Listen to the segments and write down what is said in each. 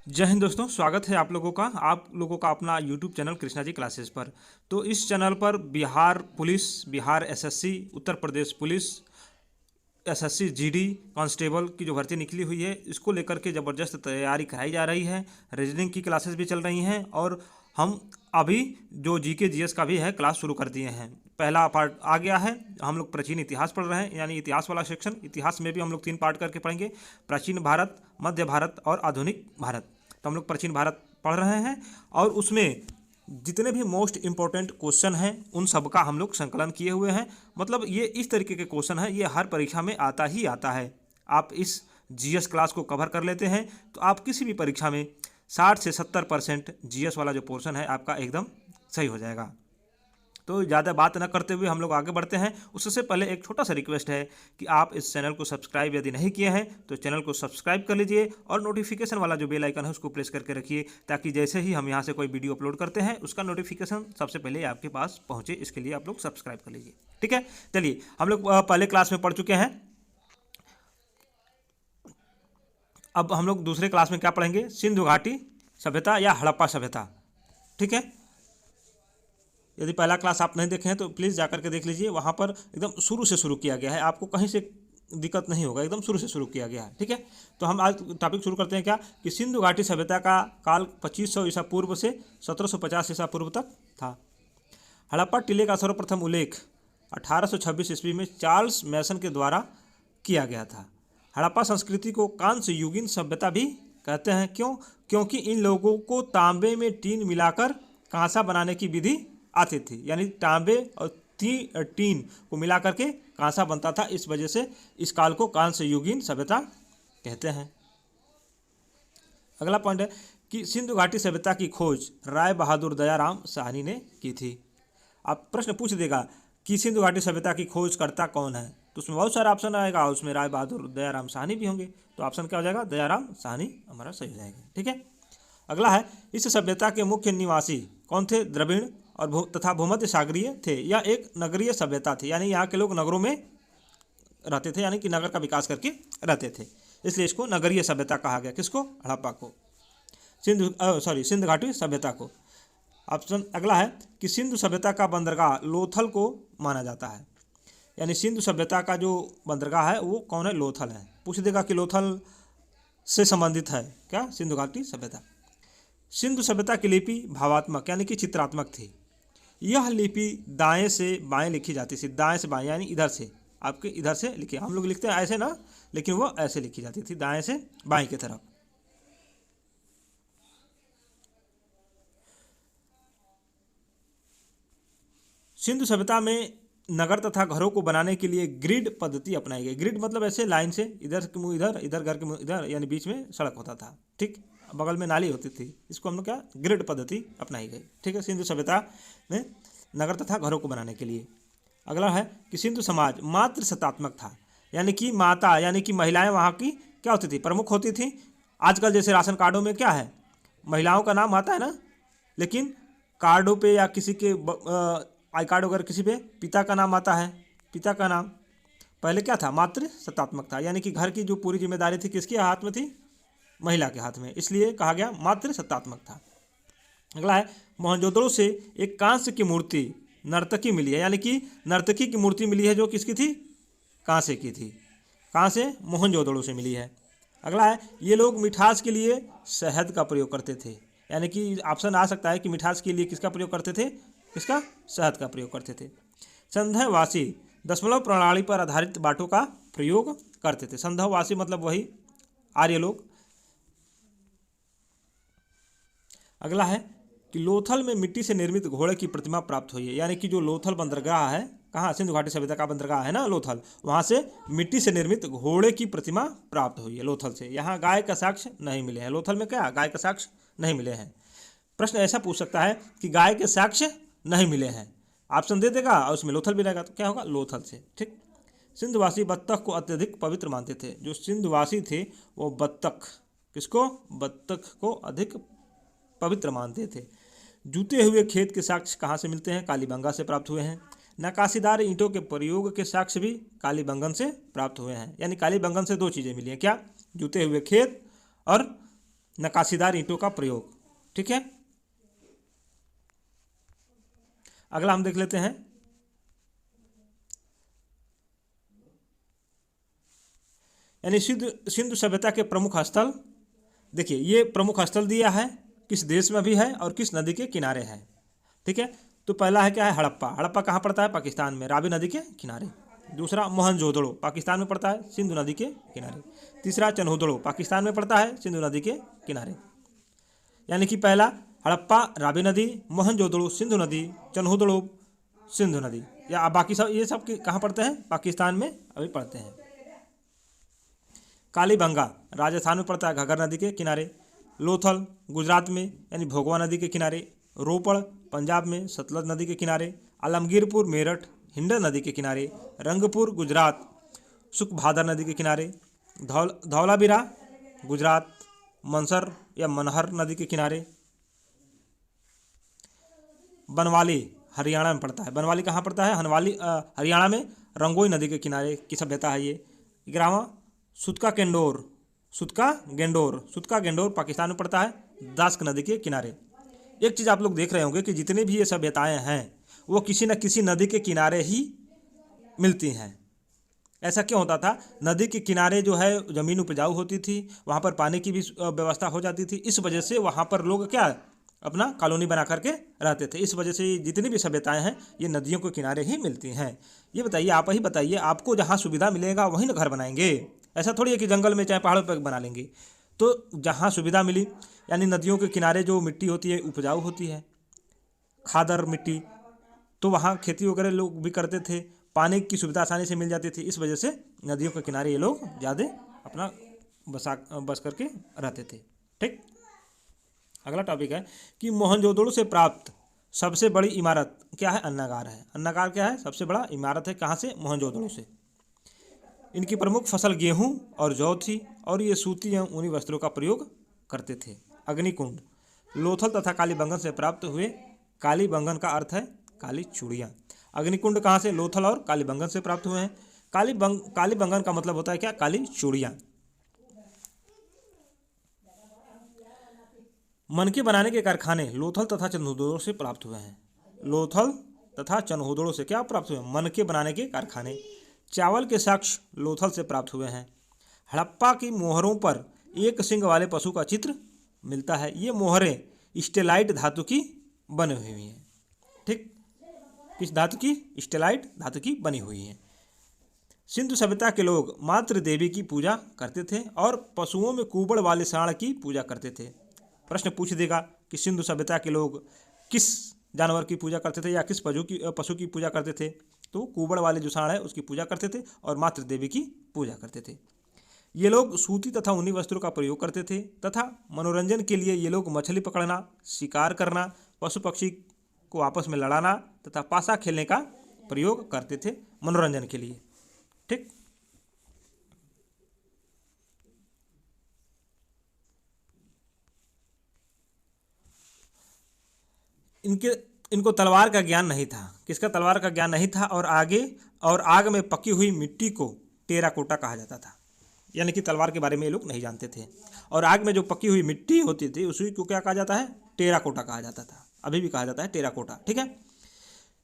जय हिंद दोस्तों, स्वागत है आप लोगों का अपना YouTube channel Krishna ji classes पर। तो इस चैनल पर Bihar police, Bihar SSC, Uttar Pradesh police, SSC GD constable की जो भर्ती निकली हुई है, इसको लेकर के ज़बरदस्त तैयारी कराई जा रही है। रीजनिंग की क्लासेस भी चल रही हैं और हम अभी जो जीके जीएस का भी है क्लास शुरू कर दिए हैं। पहला पार्ट आ गया है, हम लोग प्राचीन इतिहास पढ़ रहे हैं, यानी इतिहास वाला सेक्शन। इतिहास में भी हम लोग 3 पार्ट करके पढ़ेंगे, प्राचीन भारत, मध्य भारत और आधुनिक भारत। तो हम लोग प्राचीन भारत पढ़ रहे हैं और उसमें जितने भी मोस्ट इम्पोर्टेंट क्वेश्चन हैं उन सब का हम लोग संकलन किए हुए हैं। मतलब ये इस तरीके के क्वेश्चन है, ये हर परीक्षा में आता ही आता है। आप इस जीएस क्लास को कवर कर लेते हैं तो आप किसी भी परीक्षा में 60 से 70% जीएस वाला जो पोर्शन है आपका एकदम सही हो जाएगा। तो ज़्यादा बात न करते हुए हम लोग आगे बढ़ते हैं। उससे पहले एक छोटा सा रिक्वेस्ट है कि आप इस चैनल को सब्सक्राइब यदि नहीं किए हैं तो चैनल को सब्सक्राइब कर लीजिए और नोटिफिकेशन वाला जो बेल आइकन है उसको प्रेस करके रखिए, ताकि जैसे ही हम यहाँ से कोई वीडियो अपलोड करते हैं उसका नोटिफिकेशन सबसे पहले आपके पास पहुँचे। इसके लिए आप लोग सब्सक्राइब कर लीजिए, ठीक है। चलिए, हम लोग पहले क्लास में पढ़ चुके हैं, अब हम लोग दूसरे क्लास में क्या पढ़ेंगे? सिंधु घाटी सभ्यता या हड़प्पा सभ्यता, ठीक है। यदि पहला क्लास आप नहीं देखे हैं तो प्लीज़ जाकर के देख लीजिए, वहाँ पर एकदम शुरू से शुरू किया गया है, आपको कहीं से दिक्कत नहीं होगा, एकदम शुरू से शुरू किया गया है, ठीक है। तो हम आज टॉपिक शुरू करते हैं क्या कि सिंधु घाटी सभ्यता का काल 2500 ईसा पूर्व से 1750 ईसा पूर्व तक था। हड़प्पा टीले का सर्वप्रथम उल्लेख 1826 ईस्वी में चार्ल्स मैसन के द्वारा किया गया था। हड़प्पा संस्कृति को कांस्य युगीन सभ्यता भी कहते हैं। क्यों? क्योंकि इन लोगों को तांबे में टीन मिलाकर कांसा बनाने की विधि आती थी, यानी तांबे और टीन को मिला करके कांसा बनता था, इस वजह से इस काल को कांस्य युगीन सभ्यता कहते हैं। अगला पॉइंट है कि सिंधु घाटी सभ्यता की खोज राय बहादुर दयाराम साहनी ने की थी। आप प्रश्न पूछ देगा कि सिंधु घाटी सभ्यता की खोज करता कौन है, तो उसमें बहुत सारा ऑप्शन आएगा, उसमें राय बहादुर दयाराम साहनी भी होंगे, तो ऑप्शन क्या हो जाएगा? दयाराम साहनी हमारा सही हो जाएगा, ठीक है। अगला है, इस सभ्यता के मुख्य निवासी कौन थे? द्रविड़ और तथा भूमध्य सागरीय थे। यह एक नगरीय सभ्यता थी, यानी यहाँ के लोग नगरों में रहते थे, यानी कि नगर का विकास करके रहते थे, इसलिए इसको नगरीय सभ्यता कहा गया। किसको? हड़प्पा को, सिंधु घाटी सभ्यता को। ऑप्शन अगला है कि सिंधु सभ्यता का बंदरगाह लोथल को माना जाता है, यानी सिंधु सभ्यता का जो बंदरगाह है वो कौन है? लोथल है। पूछ देगा कि लोथल से संबंधित है क्या सिंधु घाटी सभ्यता। सिंधु सभ्यता की लिपि भावात्मक यानी कि चित्रात्मक थी। यह लिपि दाएं से बाएं लिखी जाती थी, दाएं से बाएं यानी इधर से, आपके इधर से लिखिए, हम लोग लिखते हैं ऐसे ना, लेकिन वो ऐसे लिखी जाती थी, दाएं से बाएं की तरफ। सिंधु सभ्यता में नगर तथा घरों को बनाने के लिए ग्रिड पद्धति अपनाई गई। ग्रिड मतलब ऐसे लाइन से, इधर के मुंह इधर, इधर घर के मुंह इधर, यानी बीच में सड़क होता था, ठीक, बगल में नाली होती थी, इसको हम लोग क्या ग्रिड पद्धति अपनाई गई, ठीक है, सिंधु सभ्यता में नगर तथा घरों को बनाने के लिए। अगला है कि सिंधु समाज मातृ सत्तात्मक था, यानी कि माता यानी कि महिलाएं वहाँ की क्या होती थी? प्रमुख होती थी। आजकल जैसे राशन कार्डों में क्या है, महिलाओं का नाम आता है ना, लेकिन कार्डों पे या किसी के आई कार्ड वगैरह किसी पे पिता का नाम आता है, पिता का नाम। पहले क्या था? मातृ सत्तात्मक था, यानी कि घर की जो पूरी जिम्मेदारी थी किसके हाथ में थी? महिला के हाथ में, इसलिए कहा गया मातृ सत्तात्मक था। अगला है, मोहनजोदड़ो से एक कांस्य की मूर्ति नर्तकी मिली है, यानी कि नर्तकी की मूर्ति मिली है जो किसकी थी? कांसे की थी। कहाँ से? मोहनजोदड़ो से मिली है। अगला है, ये लोग मिठास के लिए शहद का प्रयोग करते थे, यानी कि ऑप्शन आ सकता है कि मिठास के लिए किसका प्रयोग करते थे? किसका? शहद का प्रयोग करते थे। संध्यावासी दशमलव प्रणाली पर आधारित बाटों का प्रयोग करते थे। संध्यावासी मतलब वही आर्य लोग। अगला है कि लोथल में मिट्टी से निर्मित घोड़े की प्रतिमा प्राप्त हुई है, यानी कि जो लोथल बंदरगाह है, कहाँ? सिंधु घाटी सभ्यता का बंदरगाह है ना लोथल, वहाँ से मिट्टी से निर्मित घोड़े की प्रतिमा प्राप्त हुई है लोथल से। यहाँ गाय का साक्ष्य नहीं मिले हैं, लोथल में क्या गाय का साक्ष्य नहीं मिले हैं। प्रश्न ऐसा पूछ सकता है कि गाय के साक्ष्य नहीं मिले हैं, ऑप्शन दे देगा और उसमें लोथल भी रहेगा, तो क्या होगा? लोथल से, ठीक। सिंधुवासी बत्तख को अत्यधिक पवित्र मानते थे। जो सिंधुवासी थे वो बत्तख, किसको? बत्तख को अधिक पवित्र मानते थे। जूते हुए खेत के साक्ष्य कहाँ से मिलते हैं? कालीबंगा से प्राप्त हुए हैं। नकाशीदार ईंटों के प्रयोग के साक्ष्य भी कालीबंगन से प्राप्त हुए हैं, यानी कालीबंगन से दो चीज़ें मिली हैं, क्या? जूते हुए खेत और नक्काशीदार ईंटों का प्रयोग। ठीक है, अगला हम देख लेते हैं यानी सिंधु सभ्यता के प्रमुख स्थल। देखिए ये प्रमुख स्थल दिया है, किस देश में भी है और किस नदी के किनारे है। ठीक है, तो पहला है क्या है, हड़प्पा। हड़प्पा कहाँ पड़ता है, पाकिस्तान में, रावी नदी के किनारे। दूसरा मोहनजोदड़ो, पाकिस्तान में पड़ता है, सिंधु नदी के किनारे। तीसरा चनहुदड़ो, पाकिस्तान में पड़ता है, सिंधु नदी के किनारे। यानी कि पहला हड़प्पा रावी नदी, मोहनजोदड़ो सिंधु नदी, चनहुदड़ो सिंधु नदी, या बाकी सब ये सब कहाँ पड़ते हैं, पाकिस्तान में अभी पड़ते हैं। कालीबंगा राजस्थान में पड़ता है, घग्गर नदी के किनारे। लोथल गुजरात में यानी भोगवा नदी के किनारे। रोपड़ पंजाब में सतलज नदी के किनारे। आलमगीरपुर मेरठ हिंडन नदी के किनारे। रंगपुर गुजरात सुखभादर नदी के किनारे। धौलावीरा गुजरात मनसर या मनहर नदी के किनारे। बनवाली हरियाणा में पड़ता है। बनवाली कहाँ पड़ता है, हरियाणा में रंगोई नदी के किनारे की सभ्यता है ये। 11वां सुतका गेंडोर पाकिस्तान में पड़ता है, दास्क नदी के किनारे। एक चीज़ आप लोग देख रहे होंगे कि जितने भी ये सभ्यताएं हैं वो किसी न किसी नदी के किनारे ही मिलती हैं। ऐसा क्यों होता था, नदी के किनारे जो है ज़मीन उपजाऊ होती थी, वहाँ पर पानी की भी व्यवस्था हो जाती थी। इस वजह से वहाँ पर लोग क्या अपना कॉलोनी बना करके रहते थे। इस वजह से जितनी भी सभ्यताएं हैं ये नदियों के किनारे ही मिलती हैं। ये बताइए, आप ही बताइए, आपको जहाँ सुविधा मिलेगा वहीं ना घर बनाएंगे। ऐसा थोड़ी है कि जंगल में चाहे पहाड़ों पर बना लेंगे। तो जहाँ सुविधा मिली यानी नदियों के किनारे जो मिट्टी होती है उपजाऊ होती है, खादर मिट्टी, तो वहाँ खेती वगैरह लोग भी करते थे, पानी की सुविधा आसानी से मिल जाती थी। इस वजह से नदियों के किनारे ये लोग ज़्यादा अपना बस करके रहते थे। ठीक, अगला टॉपिक है कि मोहनजोदड़ो से प्राप्त सबसे बड़ी इमारत क्या है, अन्नागार है। अन्नागार क्या है, सबसे बड़ा इमारत है, कहाँ से, मोहनजोदड़ो से। इनकी प्रमुख फसल गेहूं और जौ थी और ये सूती एवं ऊनी वस्त्रों का प्रयोग करते थे। अग्निकुंड लोथल तथा कालीबंगन से प्राप्त हुए। कालीबंगन का अर्थ है काली चूड़ियाँ। अग्निकुंड कहाँ से, लोथल और कालीबंगन से प्राप्त हुए हैं। कालीबंगन का मतलब होता है क्या, काली चूड़ियाँ। मनके बनाने के कारखाने लोथल तथा चनहुदड़ो से प्राप्त हुए हैं। लोथल तथा चनहुदड़ो से क्या प्राप्त हुए, मनके बनाने के कारखाने। चावल के साक्ष्य लोथल से प्राप्त हुए हैं। हड़प्पा की मोहरों पर एक सिंग वाले पशु का चित्र मिलता है। ये मोहरें स्टेलाइट धातु की बनी हुई हैं। ठीक, किस धातु की, स्टेलाइट धातु की बनी हुई हैं। सिंधु सभ्यता के लोग मातृ देवी की पूजा करते थे और पशुओं में कुबड़ वाले सांड की पूजा करते थे। प्रश्न पूछ देगा कि सिंधु सभ्यता के लोग किस जानवर की पूजा करते थे या किस पशु की पूजा करते थे, तो कुबड़ वाले जो सांड है उसकी पूजा करते थे और मातृ देवी की पूजा करते थे। ये लोग सूती तथा ऊनी वस्त्रों का प्रयोग करते थे तथा मनोरंजन के लिए ये लोग मछली पकड़ना, शिकार करना, पशु पक्षी को आपस में लड़ाना तथा पासा खेलने का प्रयोग करते थे मनोरंजन के लिए। ठीक, इनको तलवार का ज्ञान नहीं था। किसका तलवार का ज्ञान नहीं था, और आग में पकी हुई मिट्टी को टेराकोटा कहा जाता था। यानी कि तलवार के बारे में ये लोग नहीं जानते थे। और आग में जो पकी हुई मिट्टी होती थी उसी को क्या कहा जाता है, टेराकोटा कहा जाता था। अभी भी कहा जाता है टेराकोटा। ठीक है,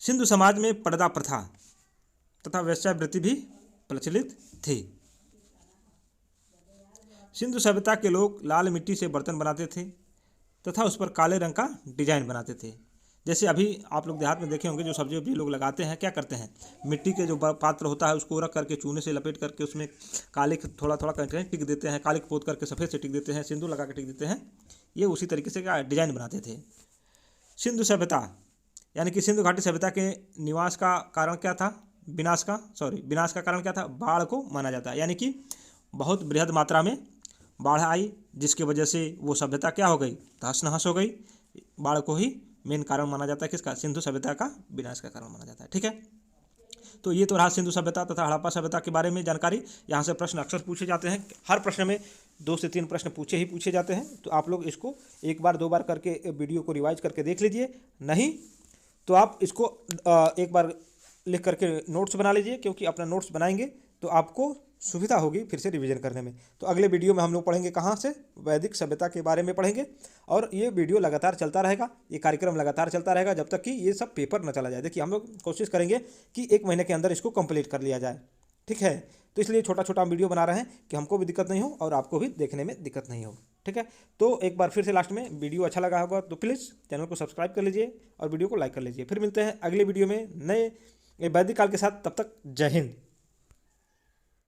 सिंधु समाज में पर्दा प्रथा तथा वेश्यावृत्ति भी प्रचलित थी। सिंधु सभ्यता के लोग लाल मिट्टी से बर्तन बनाते थे तथा उस पर काले रंग का डिजाइन बनाते थे। जैसे अभी आप लोग देहात में देखे होंगे जो सब्जी वब्जी लोग लगाते हैं, क्या करते हैं, मिट्टी के जो पात्र होता है उसको रख करके चूने से लपेट करके उसमें काले थोड़ा थोड़ा करके टिक देते हैं, काले पोत करके सफ़ेद से टिक देते हैं, सिंदूर लगा के टिक देते हैं। ये उसी तरीके से क्या डिजाइन बनाते थे। सिंधु सभ्यता यानी कि सिंधु घाटी सभ्यता के निवास का कारण क्या था, विनाश का कारण क्या था, बाढ़ को माना जाता है। यानी कि बहुत बृहद मात्रा में बाढ़ आई जिसकी वजह से वो सभ्यता क्या हो गई, तहस नहस हो गई। बाढ़ को ही मेन कारण माना जाता है, किसका, सिंधु सभ्यता का विनाश का कारण माना जाता है। ठीक है, तो ये तो रहा सिंधु सभ्यता तथा हड़प्पा सभ्यता के बारे में जानकारी। यहाँ से प्रश्न अक्सर पूछे जाते हैं, हर प्रश्न में 2 से 3 प्रश्न पूछे जाते हैं। तो आप लोग इसको एक बार 2 बार करके वीडियो को रिवाइज करके देख लीजिए, नहीं तो आप इसको एक बार लिख करके नोट्स बना लीजिए, क्योंकि अपना नोट्स बनाएंगे तो आपको सुविधा होगी फिर से रिवीजन करने में। तो अगले वीडियो में हम लोग पढ़ेंगे कहाँ से, वैदिक सभ्यता के बारे में पढ़ेंगे। और ये वीडियो लगातार चलता रहेगा, ये कार्यक्रम लगातार चलता रहेगा जब तक कि ये सब पेपर न चला जाए। देखिए हम लोग कोशिश करेंगे कि 1 महीने के अंदर इसको कंप्लीट कर लिया जाए, ठीक है। तो इसलिए छोटा छोटा वीडियो बना रहे हैं कि हमको भी दिक्कत नहीं हो और आपको भी देखने में दिक्कत नहीं हो, ठीक है। तो एक बार फिर से लास्ट में, वीडियो अच्छा लगा होगा तो प्लीज़ चैनल को सब्सक्राइब कर लीजिए और वीडियो को लाइक कर लीजिए। फिर मिलते हैं अगले वीडियो में नए वैदिक काल के साथ। तब तक जय हिंद।